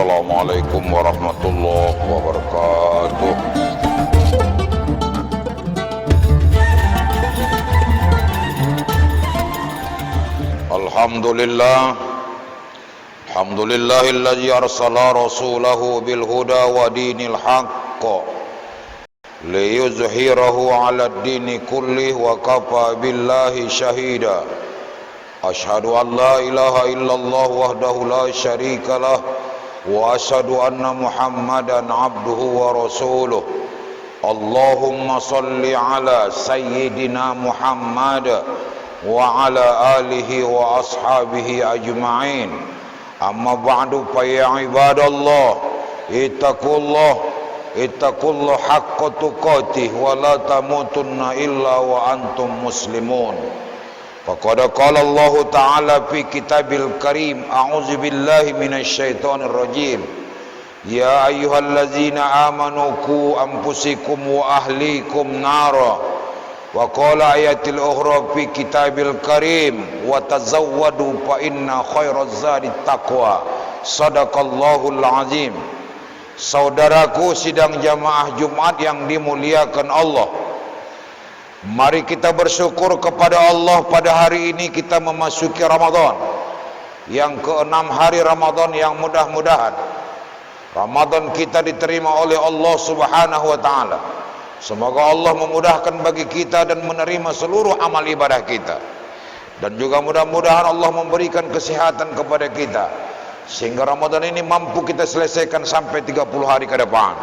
Assalamualaikum warahmatullahi wabarakatuh. Alhamdulillah, alhamdulillahilladzi arsala rasulahu bil huda wa dinil haqq liyuzhirahu 'alad dini kulli wa kafa billahi syahida. Asyhadu an la ilaha illallah wahdahu la syarikalah wa asyhadu anna Muhammadan abduhu wa rasuluh. Allahumma salli ala sayyidina Muhammad wa ala alihi wa ashabihi ajma'in. Amma ba'du fa ya ibadallah ittaqullah haqqa tuqatih wa la tamutunna illa wa antum muslimun. Faqad qala Allah Ta'ala fi kitabil karim, a'udzu billahi minasyaitonir rajim. Ya ayyuhallazina amanu qu anfusikum wa ahlikum nara. Wa qala ayatil ukhra fi kitabil karim, wa tazawwadu fa inna khairaz zadi taqwa. Shadaqallahul azim. Saudaraku sidang jamaah Jumat yang dimuliakan Allah, mari kita bersyukur kepada Allah. Pada hari ini kita memasuki Ramadan, yang ke-6 hari Ramadan, yang mudah-mudahan Ramadan kita diterima oleh Allah Subhanahu wa ta'ala. Semoga Allah memudahkan bagi kita dan menerima seluruh amal ibadah kita. Dan juga mudah-mudahan Allah memberikan kesehatan kepada kita, sehingga Ramadan ini mampu kita selesaikan sampai 30 hari ke depan.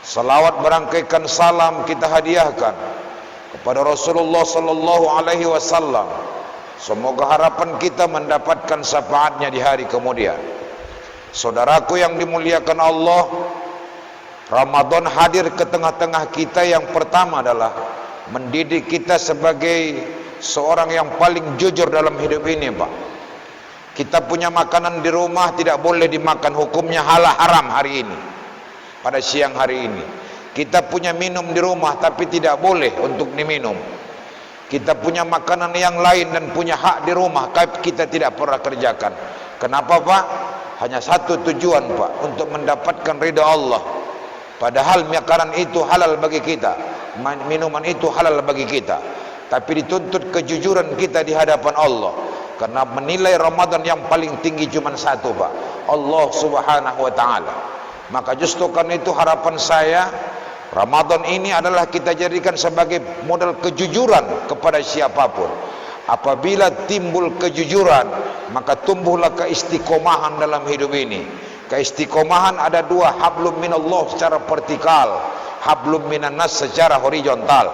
Salawat berangkaikan salam kita hadiahkan kepada Rasulullah sallallahu alaihi wasallam. Semoga harapan kita mendapatkan syafaatnya di hari kemudian. Saudaraku yang dimuliakan Allah, Ramadan hadir ke tengah-tengah kita. Yang pertama adalah mendidik kita sebagai seorang yang paling jujur dalam hidup ini, Pak. Kita punya makanan di rumah tidak boleh dimakan, hukumnya halal haram hari ini, pada siang hari ini. Kita punya minum di rumah tapi tidak boleh untuk diminum. Kita punya makanan yang lain dan punya hak di rumah, kita tidak pernah kerjakan. Kenapa, Pak? Hanya satu tujuan, Pak, untuk mendapatkan ridha Allah. Padahal makanan itu halal bagi kita, minuman itu halal bagi kita, tapi dituntut kejujuran kita di hadapan Allah. Karena menilai Ramadan yang paling tinggi cuma satu, Pak, Allah Subhanahu wa ta'ala. Maka justru karena itu harapan saya, Ramadan ini adalah kita jadikan sebagai modal kejujuran kepada siapapun. Apabila timbul kejujuran, maka tumbuhlah keistiqomahan dalam hidup ini. Keistiqomahan ada dua, hablum minallah secara vertikal, hablum minan nas secara horizontal.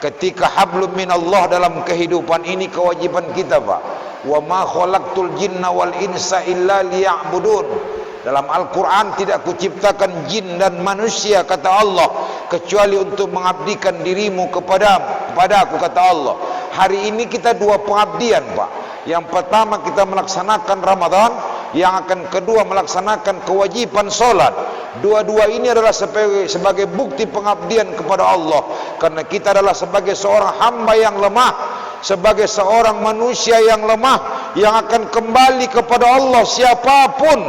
Ketika hablum minallah dalam kehidupan ini, kewajiban kita, Pak, wa ma khalaqtul jinna wal insa illa liya'budun. Dalam Al-Quran, tidak kuciptakan jin dan manusia, kata Allah, kecuali untuk mengabdikan dirimu kepadaku, kata Allah. Hari ini kita dua pengabdian, Pak. Yang pertama kita melaksanakan Ramadan, yang akan kedua melaksanakan kewajiban solat. Dua-dua ini adalah sebagai bukti pengabdian kepada Allah. Karena kita adalah sebagai seorang hamba yang lemah, sebagai seorang manusia yang lemah, yang akan kembali kepada Allah. Siapapun,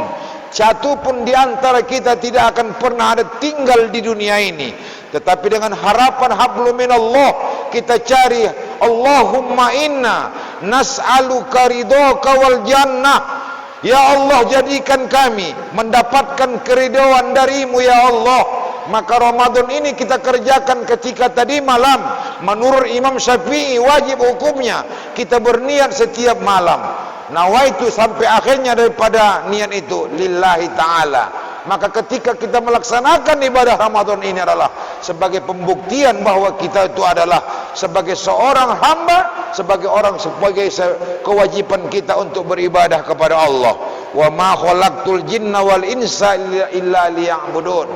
satu pun di antara kita tidak akan pernah ada tinggal di dunia ini, tetapi dengan harapan hablum minallah kita cari, Allahumma inna nas'aluka ridhaka wal jannah. Ya Allah, jadikan kami mendapatkan keridhaan darimu, ya Allah. Maka Ramadan ini kita kerjakan ketika tadi malam. Menurut Imam Syafi'i wajib hukumnya kita berniat setiap malam. Nawaitu sampai akhirnya daripada niat itu lillahi ta'ala. Maka ketika kita melaksanakan ibadah Ramadan ini adalah sebagai pembuktian bahwa kita itu adalah sebagai seorang hamba, sebagai kewajiban kita untuk beribadah kepada Allah. Wa ma khalaqtul jinna wal insa illa liya'budun.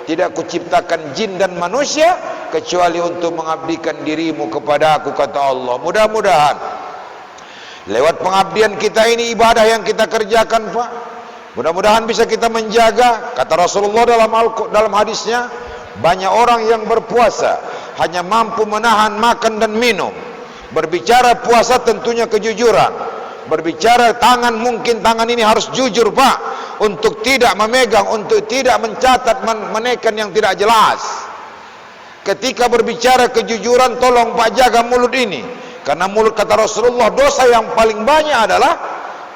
Tidak kuciptakan jin dan manusia kecuali untuk mengabdikan dirimu kepada aku, kata Allah. Mudah-mudahan lewat pengabdian kita ini, ibadah yang kita kerjakan, Pak, mudah-mudahan bisa kita menjaga. Kata Rasulullah dalam hadisnya, banyak orang yang berpuasa hanya mampu menahan makan dan minum. Berbicara puasa tentunya kejujuran. Berbicara tangan, mungkin tangan ini harus jujur, Pak. untuk tidak memegang, untuk tidak mencatat, menekan yang tidak jelas. Ketika berbicara kejujuran, tolong Pak jaga mulut ini, karena mulut, kata Rasulullah, dosa yang paling banyak adalah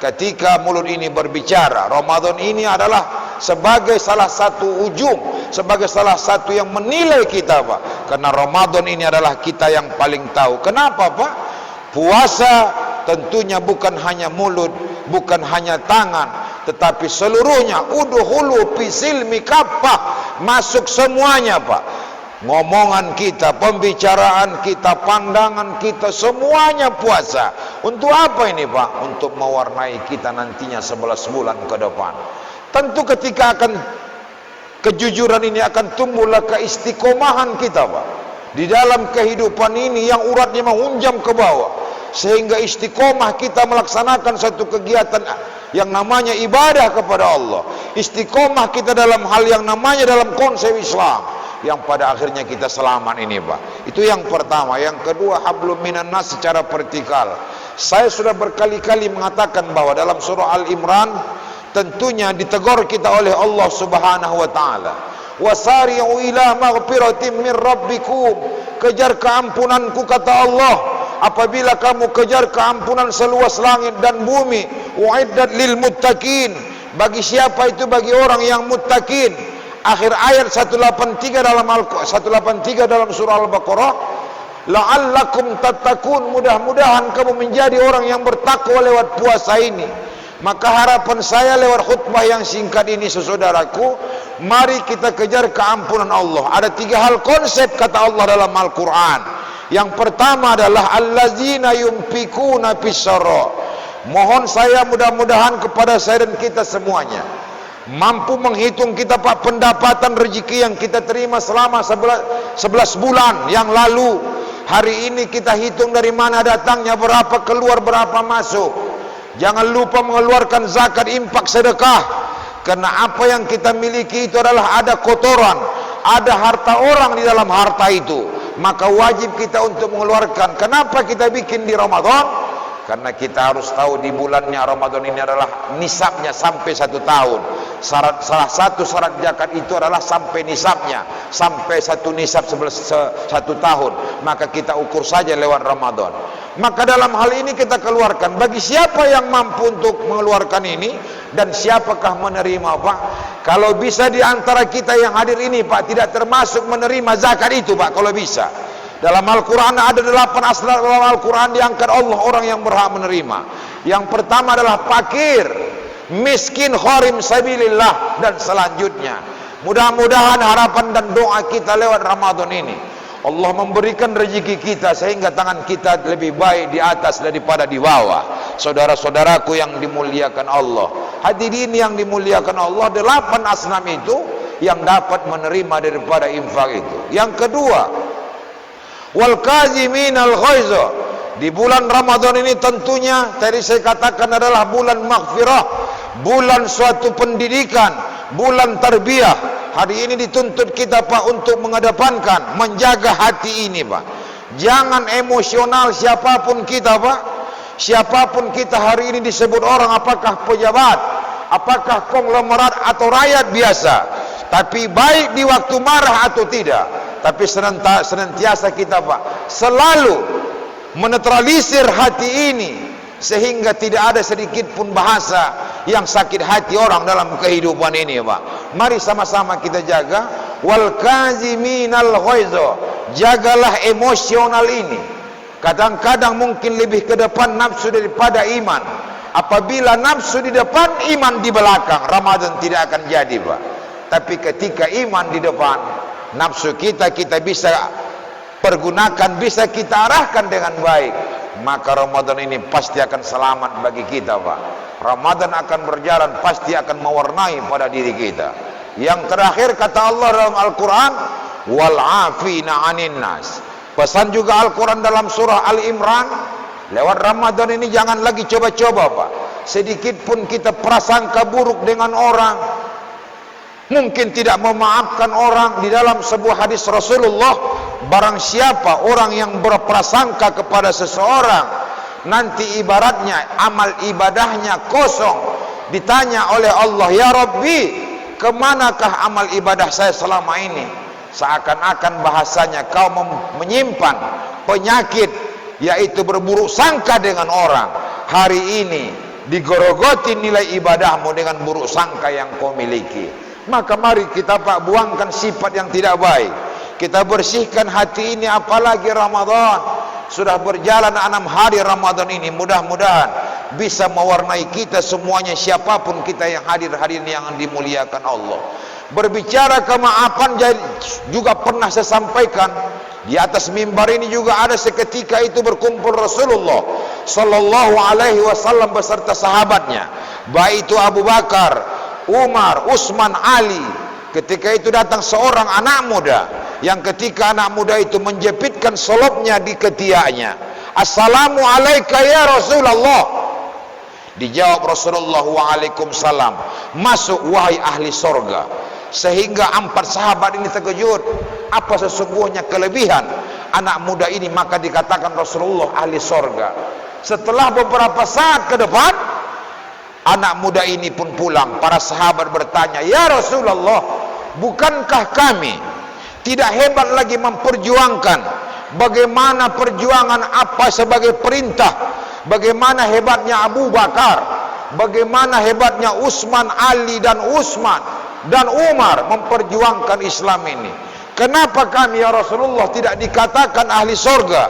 ketika mulut ini berbicara. Ramadan ini adalah sebagai salah satu ujung, sebagai salah satu yang menilai kita, Pak. Karena Ramadan ini adalah kita yang paling tahu. Kenapa, Pak? Puasa tentunya bukan hanya mulut, bukan hanya tangan, tetapi seluruhnya, udhulu fisilmi kaffah, masuk semuanya, Pak. Ngomongan kita, pembicaraan kita, pandangan kita, semuanya puasa. Untuk apa ini, Pak? Untuk mewarnai kita nantinya 11 bulan ke depan. Tentu ketika akan kejujuran ini akan tumbuhlah keistiqomahan kita, Pak, di dalam kehidupan ini yang uratnya menghunjam ke bawah, sehingga istiqomah kita melaksanakan satu kegiatan yang namanya ibadah kepada Allah. Istiqomah kita dalam hal yang namanya dalam konsep Islam, yang pada akhirnya kita selamat ini, Pak. Itu yang pertama. Yang kedua, hablum minan nas secara vertikal. Saya sudah berkali-kali mengatakan bahwa dalam surah Al-Imran tentunya ditegur kita oleh Allah Subhanahu wa taala. Wasari'u ila maghfiratin min rabbikum. Kejar keampunanku, kata Allah. Apabila kamu kejar keampunan seluas langit dan bumi, uiddat lil muttaqin. Bagi siapa itu? Bagi orang yang muttaqin. Akhir ayat 183 dalam surah Al-Baqarah, la'allakum tattaqun, mudah-mudahan kamu menjadi orang yang bertakwa lewat puasa ini. Maka harapan saya lewat khutbah yang singkat ini, saudaraku, mari kita kejar keampunan Allah. Ada 3 hal konsep kata Allah dalam Al-Quran. Yang pertama adalah allazina yunfikuna fis-sarra. Mohon saya mudah-mudahan kepada saya dan kita semuanya mampu menghitung kita, Pak, pendapatan rezeki yang kita terima selama 11 bulan yang lalu. Hari ini kita hitung dari mana datangnya, berapa keluar, berapa masuk. Jangan lupa mengeluarkan zakat, infak, sedekah. Karena apa yang kita miliki itu adalah ada kotoran, ada harta orang di dalam harta itu. Maka wajib kita untuk mengeluarkan. Kenapa kita bikin di Ramadan? Karena kita harus tahu di bulannya Ramadan ini adalah nisabnya sampai 1 tahun. Salah satu syarat zakat itu adalah sampai nisabnya, sampai 1 nisab 1 tahun. Maka kita ukur saja lewat Ramadan. Maka dalam hal ini kita keluarkan. Bagi siapa yang mampu untuk mengeluarkan ini, dan siapakah menerima, Pak? Kalau bisa di antara kita yang hadir ini, Pak, tidak termasuk menerima zakat itu, Pak, kalau bisa. Dalam Al-Quran ada 8 asal dalam Al-Quran diangkat Allah orang yang berhak menerima. Yang pertama adalah fakir, miskin, gharim sabilillah, dan selanjutnya. Mudah-mudahan harapan dan doa kita lewat Ramadan ini, Allah memberikan rezeki kita sehingga tangan kita lebih baik di atas daripada di bawah. Saudara-saudaraku yang dimuliakan Allah, hadirin yang dimuliakan Allah, 8 asnaf itu yang dapat menerima daripada infak itu. Yang kedua, wal kaziminal ghaiza. Di bulan Ramadan ini tentunya tadi saya katakan adalah bulan maghfirah, bulan suatu pendidikan, bulan tarbiyah. Hari ini dituntut kita, Pak, untuk mengedepankan, menjaga hati ini, Pak. Jangan emosional siapapun kita, Pak. Siapapun kita hari ini disebut orang, apakah pejabat, apakah konglomerat atau rakyat biasa. Tapi baik di waktu marah atau tidak, tapi senantiasa kita, Pak, selalu menetralisir hati ini, sehingga tidak ada sedikit pun bahasa yang sakit hati orang dalam kehidupan ini, Pak. Mari sama-sama kita jaga. Wal kaziminal ghaiza. Jagalah emosional ini. Kadang-kadang mungkin lebih ke depan nafsu daripada iman. Apabila nafsu di depan, iman di belakang, Ramadan tidak akan jadi, Pak. Tapi ketika iman di depan, nafsu kita bisa pergunakan, bisa kita arahkan dengan baik, maka Ramadan ini pasti akan selamat bagi kita, Pak. Ramadan akan berjalan, pasti akan mewarnai pada diri kita. Yang terakhir kata Allah dalam Al-Quran, wal afina anin nas. Pesan juga Al-Quran dalam surah Al-Imran, lewat Ramadan ini jangan lagi coba-coba, Pak, sedikit pun kita prasangka buruk dengan orang, mungkin tidak memaafkan orang. Di dalam sebuah hadis Rasulullah, barang siapa orang yang berprasangka kepada seseorang, nanti ibaratnya amal ibadahnya kosong, ditanya oleh Allah, ya Rabbi, kemanakah amal ibadah saya selama ini? Seakan-akan bahasanya kau menyimpan penyakit, yaitu berburuk sangka dengan orang. Hari ini digorogoti nilai ibadahmu dengan buruk sangka yang kau miliki. Maka mari kita Pak buangkan sifat yang tidak baik, kita bersihkan hati ini. Apalagi Ramadan sudah berjalan 6 hari Ramadan ini, mudah-mudahan bisa mewarnai kita semuanya, siapapun kita yang hadir hari ini yang dimuliakan Allah. Berbicara kemaafan juga pernah saya sampaikan di atas mimbar ini, juga ada seketika itu berkumpul Rasulullah sallallahu alaihi wasallam beserta sahabatnya, baik itu Abu Bakar, Umar, Utsman, Ali. Ketika itu datang seorang anak muda, yang ketika anak muda itu menjepitkan solopnya di ketiaknya, assalamu alaika ya Rasulullah. Dijawab Rasulullah, waalaikumsalam. Masuk wahai ahli sorga. Sehingga 4 sahabat ini terkejut, apa sesungguhnya kelebihan anak muda ini? Maka dikatakan Rasulullah ahli sorga. Setelah beberapa saat ke depan, anak muda ini pun pulang. Para sahabat bertanya, ya Rasulullah, bukankah kami tidak hebat lagi memperjuangkan bagaimana perjuangan apa sebagai perintah, bagaimana hebatnya Abu Bakar, bagaimana hebatnya Utsman, Ali dan Umar memperjuangkan Islam ini? Kenapa kami ya Rasulullah tidak dikatakan ahli sorga?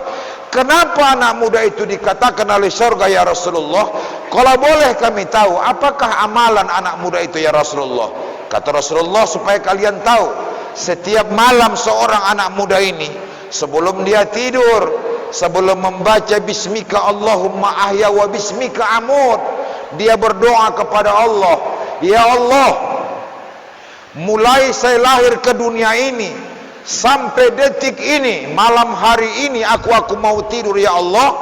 Kenapa anak muda itu dikatakan ahli sorga ya Rasulullah? Kalau boleh kami tahu, apakah amalan anak muda itu ya Rasulullah? Kata Rasulullah, supaya kalian tahu, setiap malam seorang anak muda ini sebelum dia tidur, sebelum membaca bismika Allahumma ahya wa bismika amut, dia berdoa kepada Allah, ya Allah, mulai saya lahir ke dunia ini sampai detik ini, malam hari ini aku mau tidur ya Allah,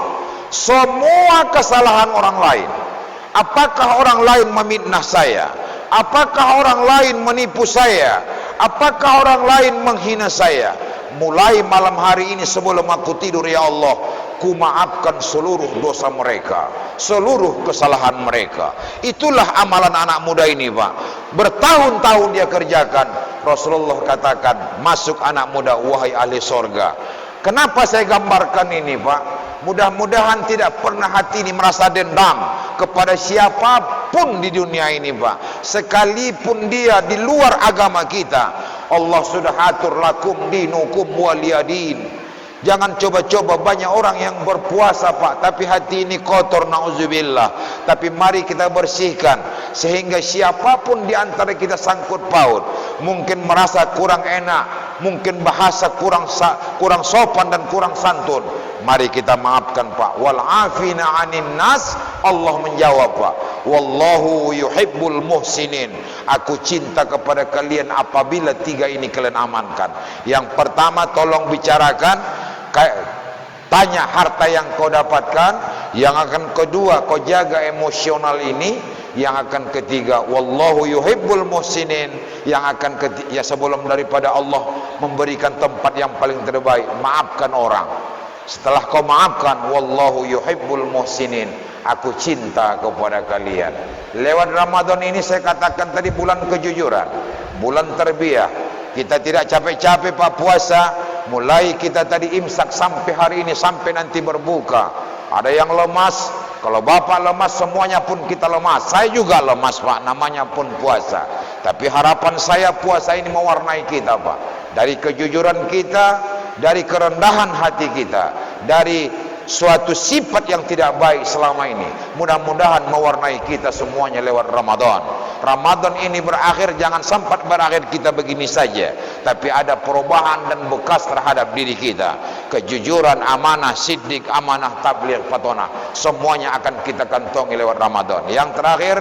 semua kesalahan orang lain, apakah orang lain memfitnah saya, apakah orang lain menipu saya, apakah orang lain menghina saya, mulai malam hari ini sebelum aku tidur ya Allah, ku maafkan seluruh dosa mereka, seluruh kesalahan mereka. Itulah amalan anak muda ini Pak, bertahun-tahun dia kerjakan. Rasulullah katakan, masuk anak muda wahai ahli sorga. Kenapa saya gambarkan ini Pak? Mudah-mudahan tidak pernah hati ini merasa dendam kepada siapapun di dunia ini Pak, sekalipun dia di luar agama kita. Allah sudah atur lakum dinukum waliyadin. Jangan coba-coba, banyak orang yang berpuasa Pak, tapi hati ini kotor, na'udzubillah. Tapi mari kita bersihkan, sehingga siapapun di antara kita sangkut paut, mungkin merasa kurang enak, mungkin bahasa kurang sopan dan kurang santun, mari kita maafkan Pak. Wal afina 'anin nas, Allah menjawab Pak, wallahu yuhibbul muhsinin. Aku cinta kepada kalian apabila 3 ini kalian amankan. Yang pertama, tolong bicarakan, tanya harta yang kau dapatkan. Yang akan kedua, kau jaga emosional ini. Yang akan ketiga, wallahu yuhibbul muhsinin. Yang akan ketiga, ya sebelum daripada Allah memberikan tempat yang paling terbaik, maafkan orang. Setelah kau maafkan, wallahu yuhibbul muhsinin, aku cinta kepada kalian. Lewat Ramadan ini saya katakan tadi, bulan kejujuran, bulan terbiah. Kita tidak capek-capek Pak puasa, mulai kita tadi imsak sampai hari ini, sampai nanti berbuka. Ada yang lemas, kalau Bapak lemas semuanya pun kita lemas. Saya juga lemas Pak, namanya pun puasa. Tapi harapan saya puasa ini mewarnai kita Pak, dari kejujuran kita, dari kerendahan hati kita, dari suatu sifat yang tidak baik selama ini, mudah-mudahan mewarnai kita semuanya lewat Ramadan. Ramadan ini berakhir, jangan sampai berakhir kita begini saja, tapi ada perubahan dan bekas terhadap diri kita. Kejujuran, amanah, siddiq, amanah, tabligh, patonah, semuanya akan kita kantongi lewat Ramadan. Yang terakhir,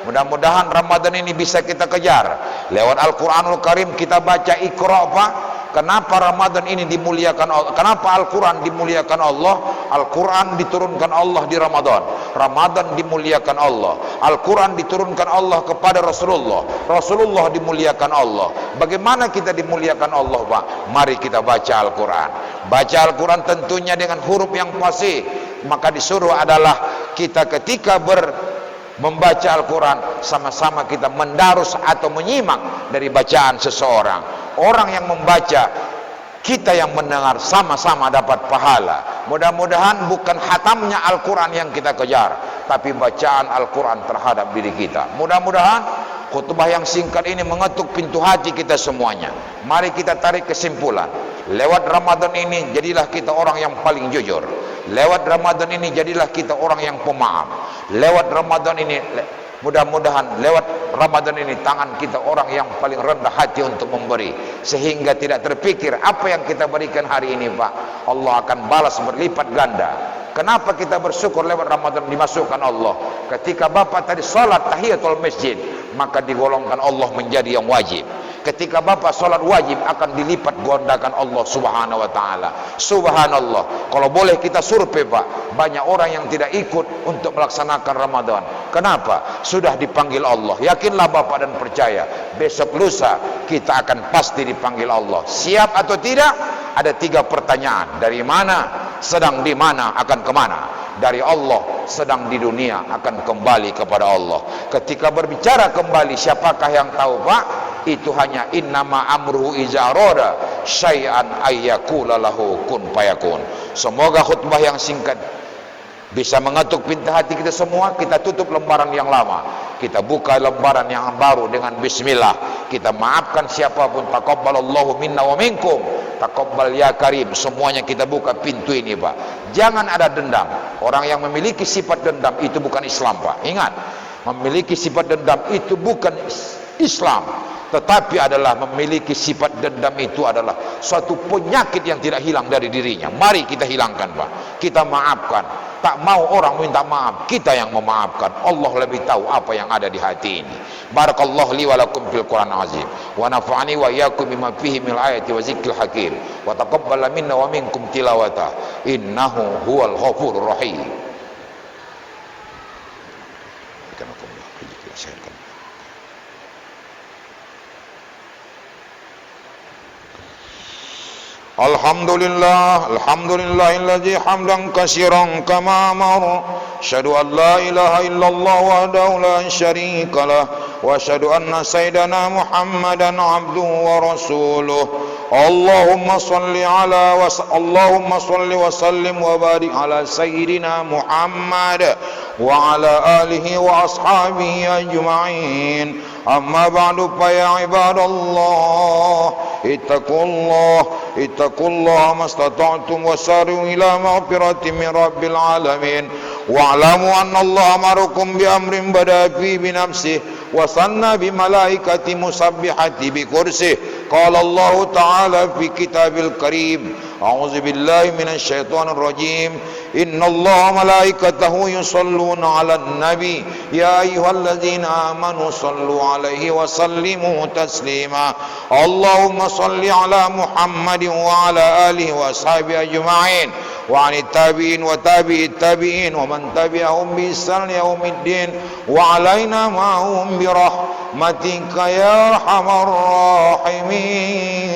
mudah-mudahan Ramadan ini bisa kita kejar lewat Al-Quranul Karim. Kita baca Iqra Pak. Kenapa Ramadan ini dimuliakan Allah? Kenapa Al-Quran dimuliakan Allah? Al-Quran diturunkan Allah di Ramadan. Ramadan dimuliakan Allah. Al-Quran diturunkan Allah kepada Rasulullah. Rasulullah dimuliakan Allah. Bagaimana kita dimuliakan Allah Pak? Mari kita baca Al-Quran. Baca Al-Quran tentunya dengan huruf yang fasih. Maka disuruh adalah kita ketika membaca Al-Quran, sama-sama kita mendarus atau menyimak dari bacaan seseorang. Orang yang membaca, kita yang mendengar, sama-sama dapat pahala. Mudah-mudahan bukan hatamnya Al-Quran yang kita kejar, tapi bacaan Al-Quran terhadap diri kita. Mudah-mudahan khutbah yang singkat ini mengetuk pintu hati kita semuanya. Mari kita tarik kesimpulan. Lewat Ramadan ini jadilah kita orang yang paling jujur. Lewat Ramadan ini jadilah kita orang yang pemaaf. Lewat Ramadan ini, mudah-mudahan lewat Ramadan ini tangan kita orang yang paling rendah hati untuk memberi, sehingga tidak terpikir apa yang kita berikan hari ini, Pak, Allah akan balas berlipat ganda. Kenapa kita bersyukur lewat Ramadan dimasukkan Allah? Ketika Bapak tadi salat tahiyatul masjid, maka digolongkan Allah menjadi yang wajib. Ketika Bapak sholat wajib akan dilipat gandakan Allah subhanahu wa ta'ala. Subhanallah. Kalau boleh kita survei, Pak, banyak orang yang tidak ikut untuk melaksanakan Ramadan. Kenapa? Sudah dipanggil Allah. Yakinlah Bapak dan percaya, besok lusa kita akan pasti dipanggil Allah. Siap atau tidak? Ada 3 pertanyaan. Dari mana? Sedang di mana? Akan kemana? Dari Allah. Sedang di dunia, akan kembali kepada Allah. Ketika berbicara kembali, siapakah yang tahu, Pak? Itu hanya innama amruhu iza arada syai'an ayyakula lahu kun fayakun. Semoga khutbah yang singkat bisa mengetuk pintu hati kita semua. Kita tutup lembaran yang lama, kita buka lembaran yang baru dengan bismillah. Kita maafkan siapapun. Taqabbalallahu minna wa minkum, taqabbal ya karim. Semuanya kita buka pintu ini, Pak. Jangan ada dendam. Orang yang memiliki sifat dendam itu bukan Islam, Pak. Ingat, memiliki sifat dendam itu bukan Islam, tetapi adalah memiliki sifat dendam itu adalah suatu penyakit yang tidak hilang dari dirinya. Mari kita hilangkan, Pak. Kita maafkan. Tak mau orang minta maaf, kita yang memaafkan. Allah lebih tahu apa yang ada di hati ini. Barakallahu li wa lakum fil Qur'an azim, wa nafa'ani wa iyyakum bima fihi min ayati wa zikril hakim, wa taqabbal minna wa minkum tilawata, innahu huwal ghafurur rahim. Alhamdulillah, alhamdulillahilladzi hamdan katsiran kama amara. Asyhadu an la ilaha illallah wahdahu la syarika lah, wa asyhadu anna sayyidana Muhammadan abduhu wa rasuluh. Allahumma shalli wa sallim wa barik ala sayyidina Muhammad wa ala alihi wa ashabihi ajma'in. Amma ba'du, fa ya ibadallah, ittaqullaha mastata'tum wasari'u ila maghfiratin min rabbil alamin. Wa'lamu anna Allah amarukum bi amrin bada fi bi nafsihi wa sanna bi malaikati musabbihati bi kursih. Qala Allah ta'ala fi kitabil karim, a'udzu billahi minasy syaithanir rajim. Innallaha malaikatahu yusholluna 'alan nabi ya ayyuhalladzina amanu shallu 'alaihi wa sallimu taslima. Allahumma shalli 'ala Muhammadin wa 'ala alihi wa ashabihi ajma'in, wa 'anit tabi'in wa tabi'it tabi'in wa man tabi'ahum bi ihsan yaumiddin, wa 'alaina ma'hum bi rahmatika ya arhamar rahimin.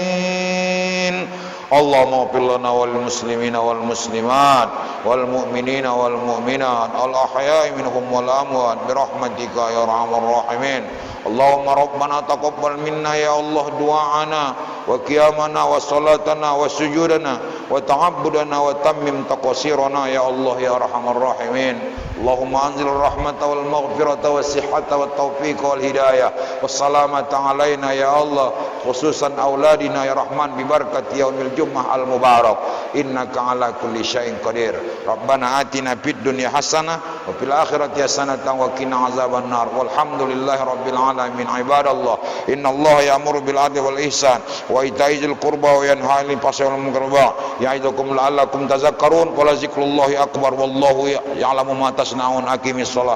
Allahumma ighfir lana wal muslimina wal muslimat wal mu'minina wal mu'minat al ahya'i minhum wal amwat bi rahmatika ya arhamar rahimin. Allahumma rabbana taqabbal minna ya Allah du'ana wa qiyamana wa salatana wa sujudana wa ta'abbudana wa tammim taqsirana ya Allah ya arhamar rahimin. Allahumma anzil rahmata wal maghfirata was sihhata wat taufiq wal hidayah was salamata alaina ya Allah, khususan auladina ya Rahman bi barakati yaumil Jummah al mubarak. Innaka ala kulli syai'in qadir. Rabbana atina fid dunya hasanah wa fil akhirati hasanatan wa qina azaban nar. Walhamdulillahi rabbil alamin. Ibadallah, innallaha ya'muru bil adli wal ihsan wa ita'i dzil qurba wa yanha 'anil fahsya'i wal munkari wal baghi ya'idukum la'allakum tadhakkarun. Wa la zikrullahi akbar wallahu ya'lamu ma tasna'un. Aqimis shalah.